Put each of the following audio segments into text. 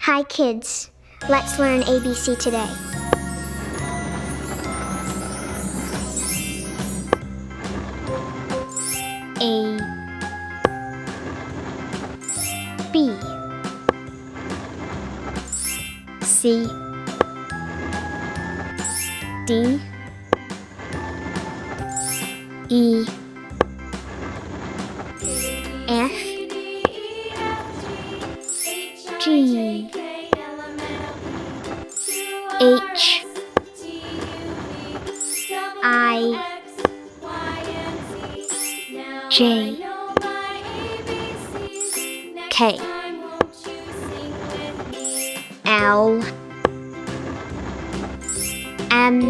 Hi kids, let's learn ABC today. A B C D E F G H I J K L M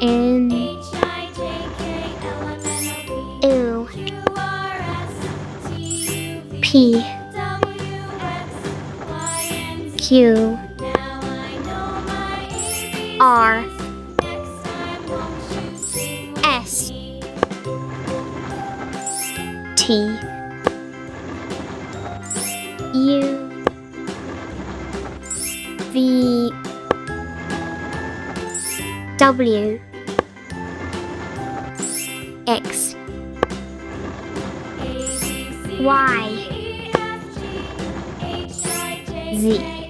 N O P Q R S T U V W X Y Z.